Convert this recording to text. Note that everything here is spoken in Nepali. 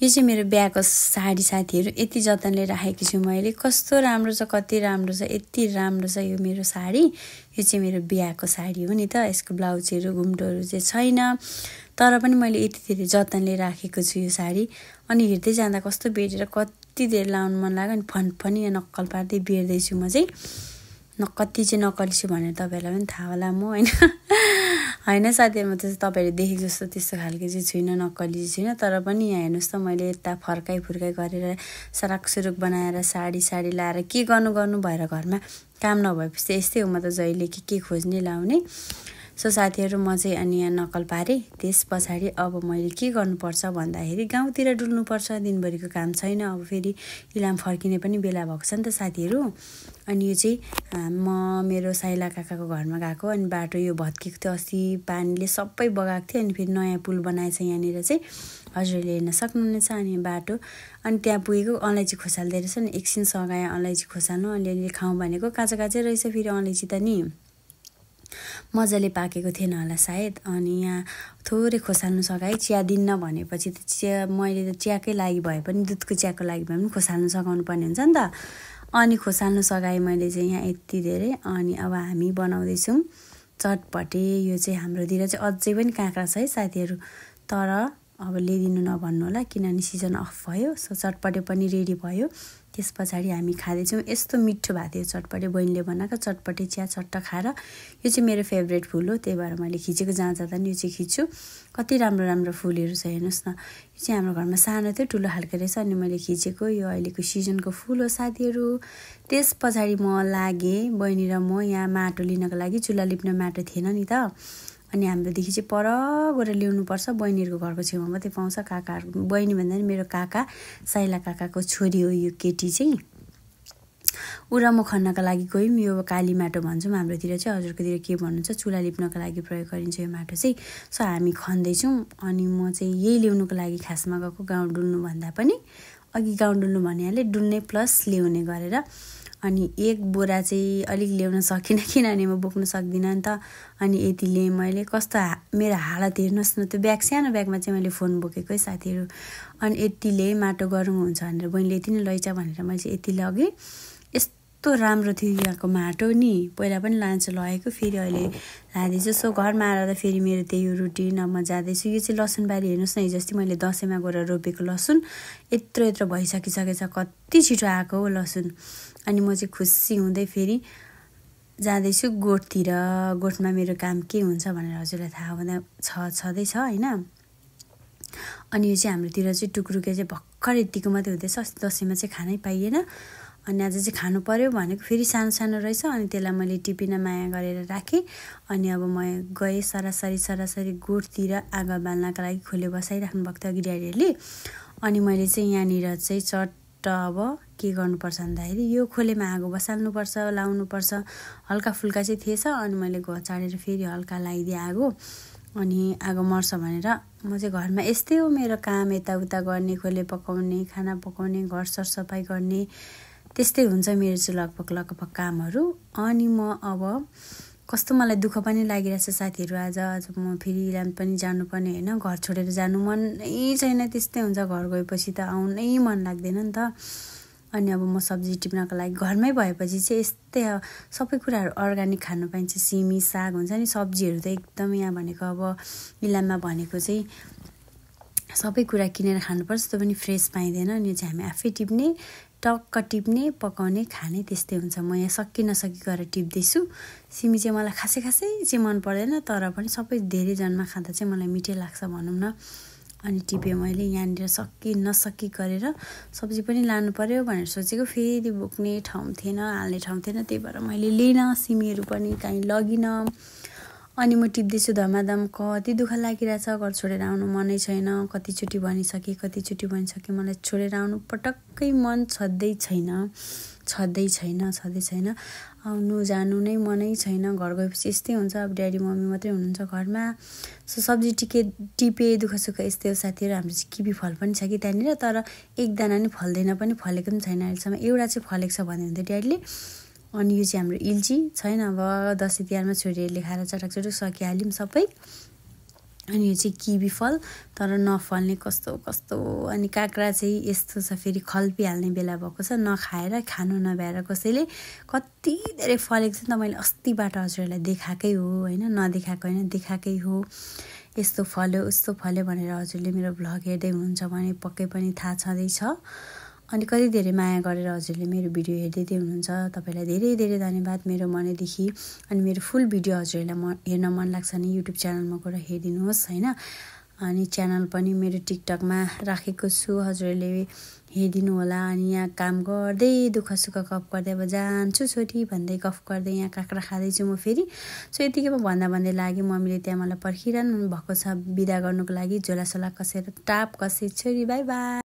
यो चाहिँ मेरो बिहाको साडी साथीहरू यति जतनले राखेको छु मैले। कस्तो राम्रो छ, कति राम्रो छ, यति राम्रो छ यो मेरो साडी। यो चाहिँ मेरो बिहाको साडी हो नि त। यसको ब्लाउजहरू घुम्टोहरू चाहिँ छैन, तर पनि मैले यति धेरै जतनले राखेको छु यो साडी। अनि हिँड्दै जाँदा कस्तो बेरेर कति धेरै लाउनु मन लाग्यो, अनि फनफनी नक्कल पार्दै बेर्दैछु म चाहिँ। कति चाहिँ नक्कली छु भनेर तपाईँहरूलाई पनि थाहा होला म, होइन होइन साथीहरू, म चाहिँ तपाईँहरूले देखेको जस्तो त्यस्तो खालको चाहिँ छुइनँ, नक्कली चाहिँ छुइनँ। तर पनि यहाँ हेर्नुहोस् त, मैले यता फर्काइ फुर्काइ गरेर सराक सुरुक बनाएर साडी लाएर के गर्नु भएर घरमा काम नभएपछि यस्तै हो। म त जहिले के खोज्ने लाउने। सो साथीहरू, म चाहिँ अनि यहाँ नक्कल पारेँ। त्यस पछाडि अब मैले के गर्नुपर्छ भन्दाखेरि गाउँतिर डुल्नुपर्छ, दिनभरिको काम छैन। अब फेरि इलाम फर्किने पनि बेला भएको छ नि त साथीहरू। अनि यो चाहिँ म मेरो साइला काकाको घरमा गएको, अनि बाटो यो भत्किएको थियो अस्ति, पानीले सबै बगाएको थियो। अनि फेरि नयाँ पुल बनाएछ यहाँनिर चाहिँ, हजुरहरूले हेर्न सक्नुहुनेछ। अनि बाटो, अनि त्यहाँ पुगेको अलैँची खोसाल्दै रहेछ नि, एकछिन सघाएँ अलैँची खोसाल्नु, अलिअलि खाउँ भनेको। काँचो रहेछ फेरि अलैँची त नि मजाले पाकेको थिएन होला सायद। अनि यहाँ थोरै खोसाल्नु सघाएँ। चिया दिन्न भनेपछि त मैले त चियाकै लागि भए पनि, दुधको चियाको लागि भए पनि खोसाल्नु सघाउनु पर्ने हुन्छ नि त। अनि खोसाल्नु सघाएँ मैले चाहिँ यहाँ यति धेरै। अनि अब हामी बनाउँदैछौँ चटपटे। यो चाहिँ हाम्रोतिर चाहिँ अझै पनि काँक्रा छ है साथीहरू, तर अब ल्याइदिनु नभन्नु होला किनभने सिजन अफ भयो। सो चटपटे पनि रेडी भयो। त्यस पछाडि हामी खाँदैछौँ। यस्तो मिठो भएको थियो चटपटे, बहिनीले बनाएको चटपटे चिया चट्ट खाएर। यो चाहिँ मेरो फेभरेट फुल हो, त्यही भएर मैले खिचेको जहाँ जाँदा नि यो चाहिँ खिच्छु। कति राम्रो राम्रो फुलहरू छ हेर्नुहोस् न। यो चाहिँ हाम्रो घरमा सानो थियो, ठुलो खालको रहेछ, अनि मैले खिचेको। यो अहिलेको सिजनको फुल हो साथीहरू। त्यस पछाडि म लागेँ, बहिनी र म यहाँ माटो लिनको लागि। चुल्हा लिप्न माटो थिएन नि त। अनि हाम्रोदेखि चाहिँ पर गएर ल्याउनुपर्छ। बहिनीहरूको घरको छेउमा मात्रै पाउँछ। काकाहरू, बहिनी भन्दा पनि मेरो काका साइला काकाको छोरी हो यो केटी चाहिँ। ऊ र म खन्नका लागि गयौँ। यो काली माटो भन्छौँ हाम्रोतिर चाहिँ, हजुरकोतिर के भन्नुहुन्छ। चुल्हा लिप्नको लागि प्रयोग गरिन्छ यो माटो चाहिँ। सो हामी खन्दैछौँ। अनि म चाहिँ यही ल्याउनुको लागि खासमा गएको, गाउँ डुल्नु भन्दा पनि। अघि गाउँ डुल्नु भनिहालेँ, डुल्ने प्लस ल्याउने गरेर। अनि एक बोरा चाहिँ अलिक ल्याउन सकिनँ किनभने म बोक्न सक्दिनँ नि त। अनि यति ल्याएँ मैले। कस्तो मेरो हालत हेर्नुहोस् न, त्यो ब्याग, सानो ब्यागमा चाहिँ मैले फोन बोकेको है साथीहरू। अनि यति ल्याएँ, माटो गरौँ हुन्छ भनेर बहिनीले यति नै लैजा भनेर मैले चाहिँ यति लगेँ। यस्तो राम्रो थियो यहाँको माटो नि, पहिला पनि लान्छु लगेको, फेरि अहिले लाँदैछु। सो घरमा आएर त फेरि मेरो त्यही रुटिन। अब म जाँदैछु। यो चाहिँ लसुनबारी हेर्नुहोस् न, हिजो अस्ति मैले दसैँमा गएर रोपेको लसुन यत्रो भइसकिसकेछ, कति छिटो आएको हो लसुन। अनि म चाहिँ खुसी हुँदै फेरि जाँदैछु गोठतिर। गोठमा मेरो काम के हुन्छ भनेर हजुरलाई थाहा हुँदा छँदैछ होइन। अनि यो चाहिँ हाम्रोतिर चाहिँ टुक्रुके चाहिँ भर्खर यतिको मात्रै हुँदैछ। अस्ति दसैँमा चाहिँ खानै पाइएन। अनि आज चाहिँ खानु पर्यो भनेको, फेरि सानो सानो रहेछ। अनि त्यसलाई मैले टिपिन माया गरेर राखेँ। अनि अब म गएँ सरासरी गोठतिर आगो बाल्नका लागि। खोले बसाइराख्नु भएको थियो अघि ड्याडीहरूले। अनि मैले चाहिँ यहाँनिर चाहिँ चट्ट अब के गर्नुपर्छ भन्दाखेरि यो खोलेमा आगो बसाल्नुपर्छ, लाउनुपर्छ। हल्का फुल्का चाहिँ थिएछ। अनि मैले घर चाडेर फेरि हल्का लगाइदिएँ आगो। अनि आगो मर्छ भनेर म चाहिँ घरमा यस्तै हो मेरो काम, यताउता गर्ने, खोले पकाउने, खाना पकाउने, घर सरसफाइ गर्ने, त्यस्तै हुन्छ मेरो चाहिँ लगभग कामहरू। अनि म अब कस्तो मलाई दुःख पनि लागिरहेछ साथीहरू। आज म फेरि इलाम पनि जानुपर्ने होइन, घर छोडेर जानु मन नै छैन। त्यस्तै हुन्छ, घर गएपछि त आउनै मन लाग्दैन नि त। अनि अब म सब्जी टिप्नको लागि घरमै भएपछि चाहिँ यस्तै सबै कुराहरू अर्ग्यानिक खानु पाइन्छ। सिमी साग हुन्छ नि, सब्जीहरू त एकदम यहाँ भनेको अब इलाममा भनेको चाहिँ सबै कुरा किनेर खानुपर्छ, त्यो पनि फ्रेस पाइँदैन। अनि यो चाहिँ हामी आफै टिप्ने, टक्क टिप्ने, पकाउने, खाने, त्यस्तै हुन्छ। म यहाँ सकि गरेर टिप्दैछु। सिमी चाहिँ मलाई खासै चाहिँ मन पर्दैन, तर पनि सबै धेरै जन्मा खाँदा चाहिँ मलाई मिठै लाग्छ भनौँ न। अनि टिपेँ मैले यहाँनिर नसकी गरेर। सब्जी पनि लानु पर्यो भनेर सोचेको, फेरि बोक्ने ठाउँ थिएन, हाल्ने ठाउँ थिएन, त्यही भएर मैले लिइनँ। सिमीहरू पनि कहीँ लगिनँ। अनि म टिप्दैछु धमाधम। कति दुःख लागिरहेछ, घर छोडेर आउनु मनै छैन। कतिचोटि भनिसकेँ मलाई छोडेर आउनु पटक्कै मन छँदै छैन। आउनु जानु नै मनै छैन। घर गएपछि यस्तै हुन्छ। अब ड्याडी मम्मी मात्रै हुनुहुन्छ घरमा। सो सब्जी टिपे दुःख सुख यस्तै हो साथीहरू। हाम्रो चाहिँ किबी फल पनि छ कि त्यहाँनिर, तर एकदाना नि फल्दैन पनि, फलेको पनि छैन अहिलेसम्म। एउटा चाहिँ फलेको छ भन्दै हुन्थ्यो ड्याडीले। अनि यो चाहिँ हाम्रो इल्ची छैन। अब दसैँ तिहारमा छोरीहरूले खाएर चटक सकिहाल्यौँ सबै। अनि यो चाहिँ किवी फल तर नफल्ने कस्तो कस्तो। अनि काँक्रा चाहिँ यस्तो छ फेरि खल्पिहाल्ने बेला भएको छ, नखाएर खानु नभ्याएर कसैले कति धेरै फलेको छ नि त। मैले अस्तिबाट हजुरहरूलाई देखाएकै हो होइन, नदेखाएको होइन, देखाएकै हो। यस्तो फल्यो उस्तो फल्यो भनेर हजुरले मेरो भ्लग हेर्दै हुनुहुन्छ भने पक्कै पनि थाहा छँदैछ। अनि कति धेरै माया गरेर हजुरले मेरो भिडियो हेर्दै हुनुहुन्छ, तपाईँलाई धेरै धेरै धन्यवाद मेरो मनैदेखि। अनि मेरो फुल भिडियो हजुरहरूलाई हेर्न मन लाग्छ भने युट्युब च्यानलमा गएर हेरिदिनुहोस् होइन। अनि च्यानल पनि मेरो टिकटकमा राखेको छु, हजुरहरूले हेरिदिनु होला। अनि यहाँ काम गर्दै दुःख सुख गफ गर्दै अब जान्छु छोरी भन्दै गफ गर्दै यहाँ काँक्रा खाँदैछु म फेरि। सो यतिकैमा भन्दै लाग्यो, मम्मीले त्यहाँ मलाई पर्खिरहनु भएको छ बिदा गर्नुको लागि। झोलासोला कसेर टाप कसे छोरी बाई बाई।